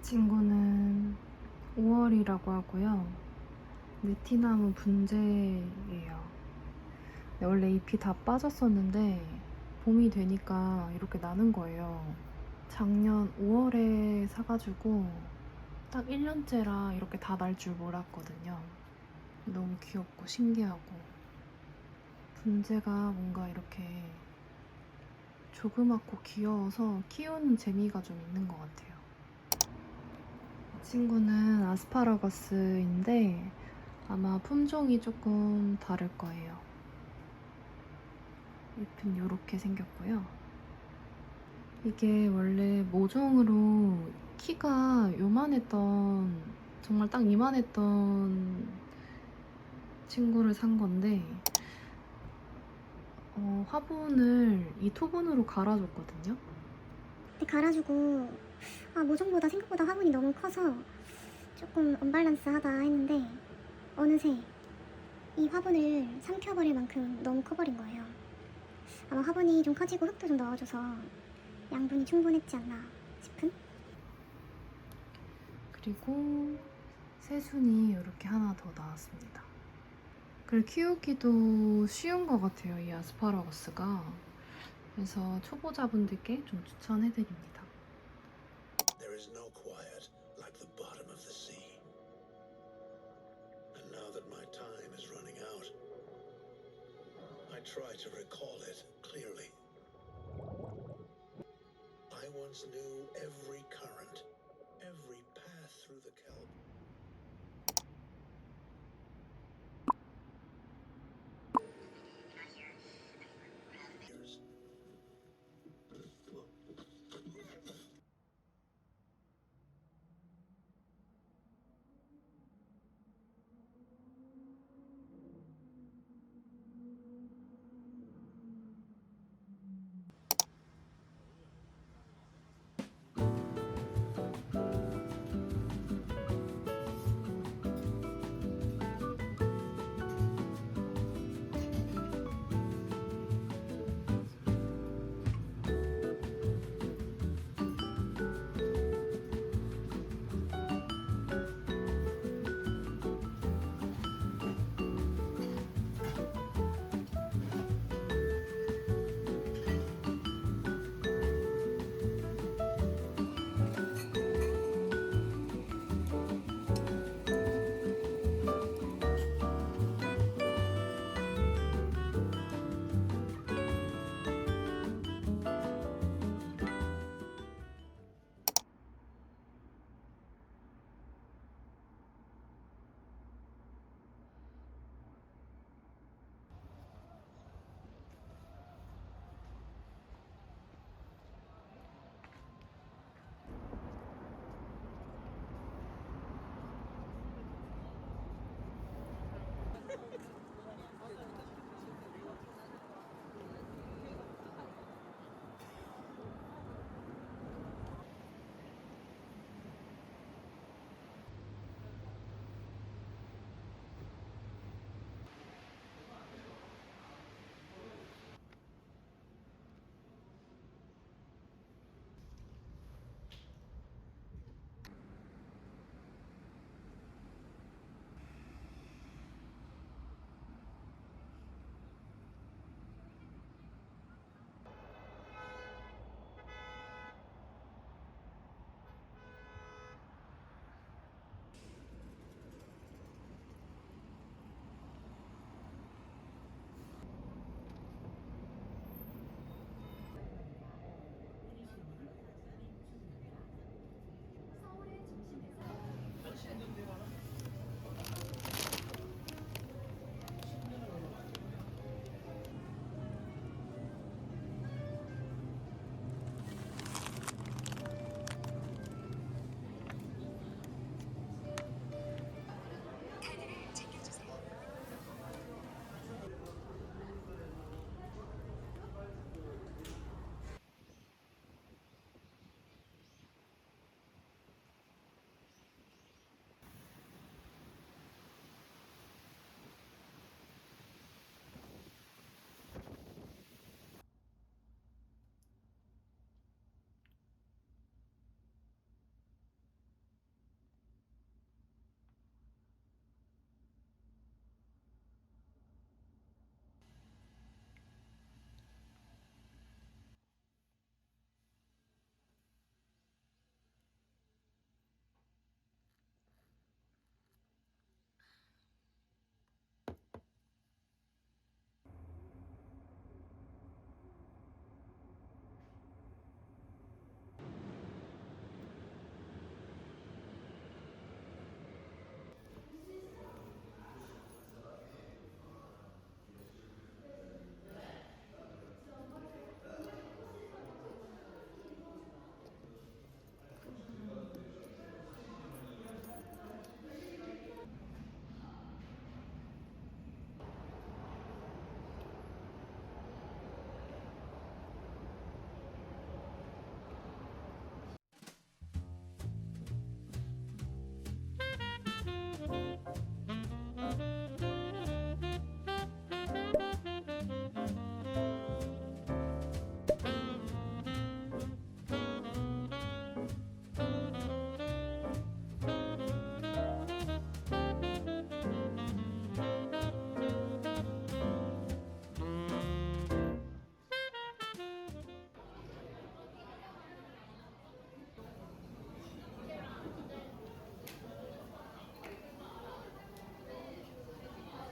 친구는 5월이라고 하고요. 느티나무 분재예요. 원래 잎이 다 빠졌었는데 봄이 되니까 이렇게 나는 거예요. 작년 5월에 사가지고 딱 1년째라 이렇게 다 날 줄 몰랐거든요. 너무 귀엽고 신기하고 분재가 뭔가 이렇게 조그맣고 귀여워서 키우는 재미가 좀 있는 것 같아요. 이 친구는 아스파라거스인데 아마 품종이 조금 다를 거예요. 잎은 이렇게 생겼고요. 이게 원래 모종으로 키가 요만했던, 정말 딱 이만했던 친구를 산 건데 화분을 이 토분으로 갈아줬거든요. 근데 갈아주고 모종보다 생각보다 화분이 너무 커서 조금 언밸런스하다 했는데 어느새 이 화분을 삼켜버릴 만큼 너무 커버린 거예요. 아마 화분이 좀 커지고 흙도 좀 넣어줘서 양분이 충분했지 않나 싶은? 그리고 새순이 이렇게 하나 더 나왔습니다. 그리고 키우기도 쉬운 것 같아요, 이 아스파라거스가. 그래서 초보자분들께 좀 추천해드립니다. There is no quiet like the bottom of the sea. And now that my time is running out, I try to recall it clearly. I once knew every current, every path through the kelp. Years.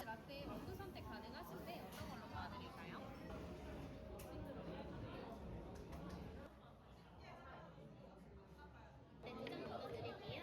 라떼 원두 선택 가능하신데 어떤 걸로 도와드릴까요? 네, 두 장 넣어드릴게요.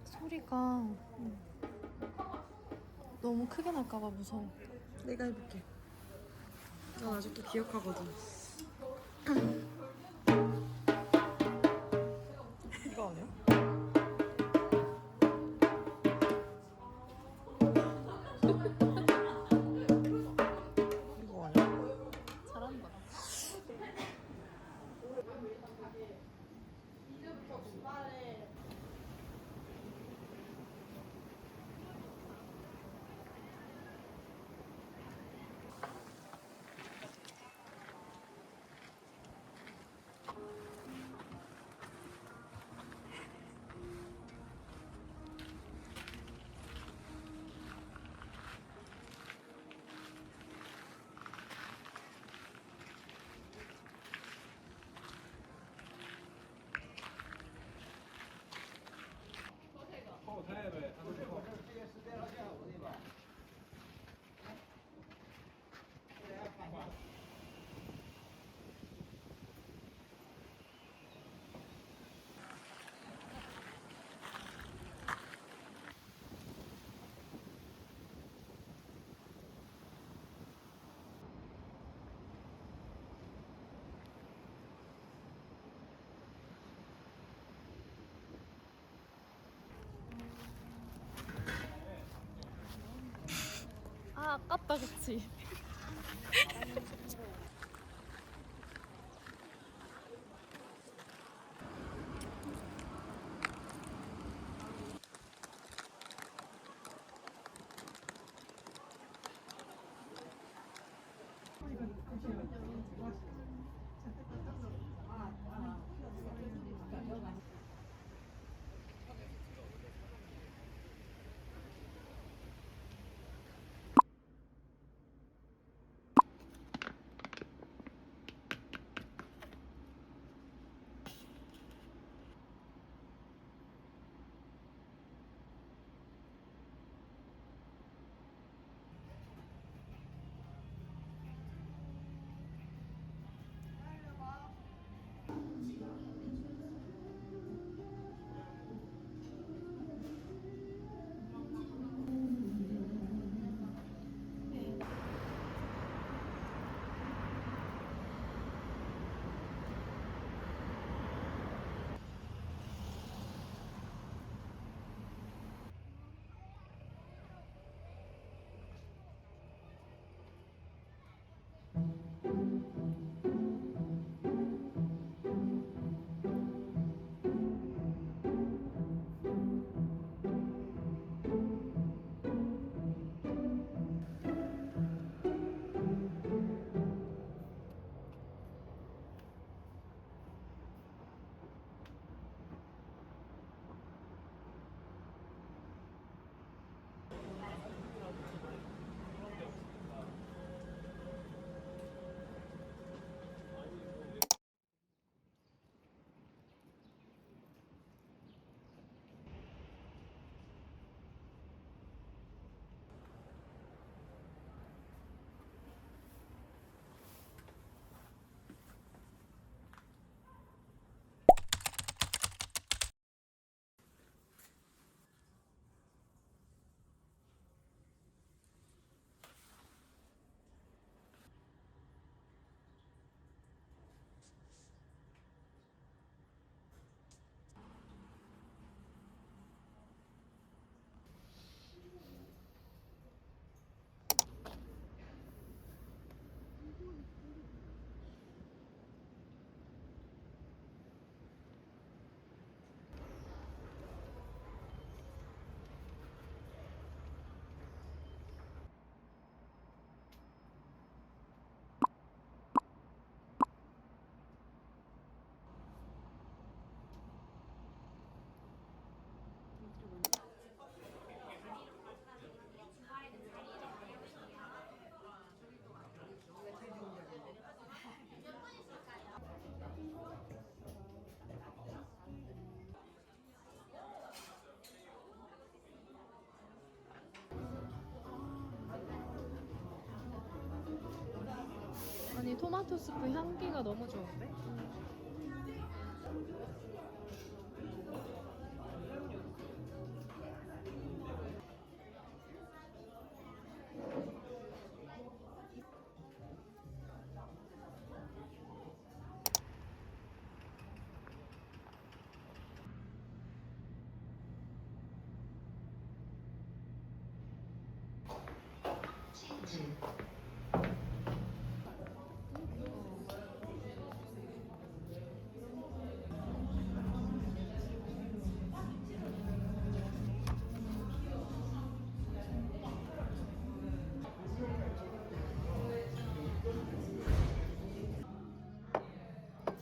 소리가 너무 크게 날까봐 무서워. 내가 해볼게. 난 아직도 기억하거든. 이거 아니야? 이거 아니야? 잘한다. 아, 아깝다, 그치? 아니, 토마토 스프 향기가 너무 좋은데?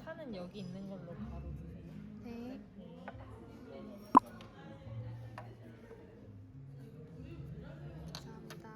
차는 여기 있는 걸로 바로 드세요. 네. 감사합니다.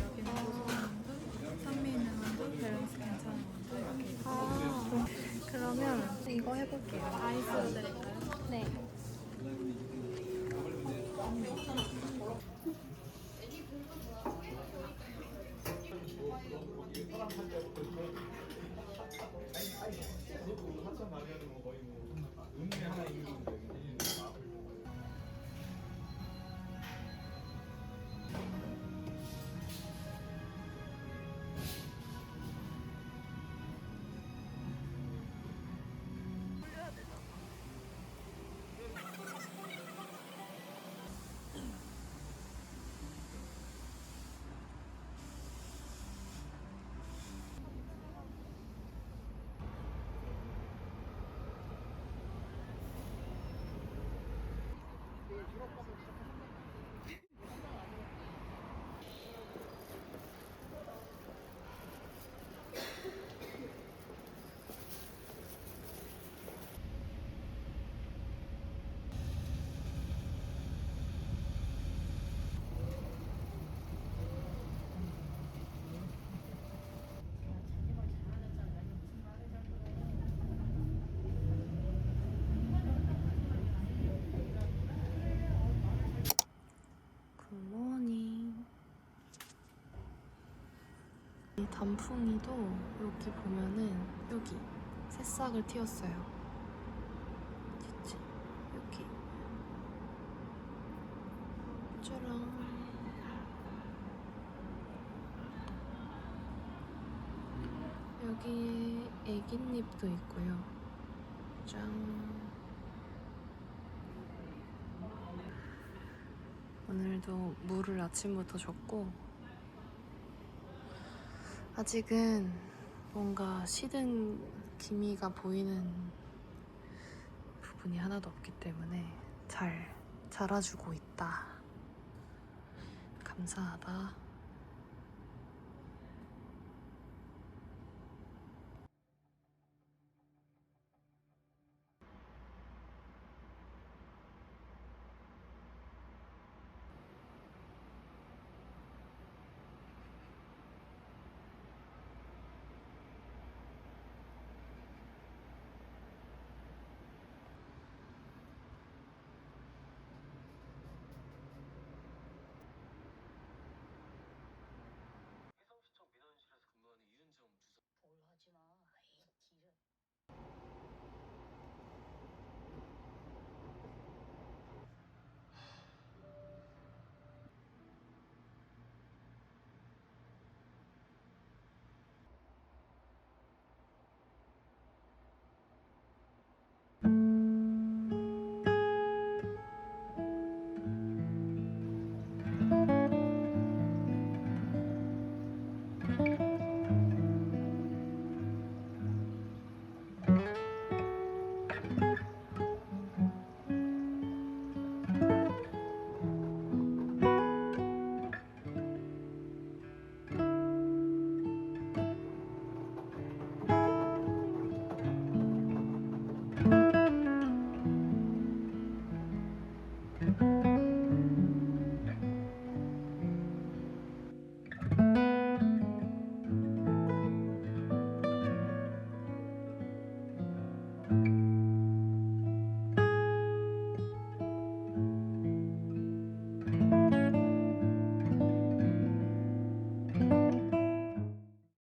여기는 고소한 원두, 산미 있는 원두, 밸런스 괜찮은 원두 이렇게 있고. 아, 그러면 이거 해볼게요. 아이스로 드릴까요? 네. 굿모닝. 이 단풍이도 여기 보면은 여기 새싹을 틔웠어요. 그치? 여기. 짜란. 여기에 애깃잎도 있고요. 짠. 오늘도 물을 아침부터 줬고 아직은 뭔가 시든 기미가 보이는 부분이 하나도 없기 때문에 잘 자라주고 있다. 감사하다.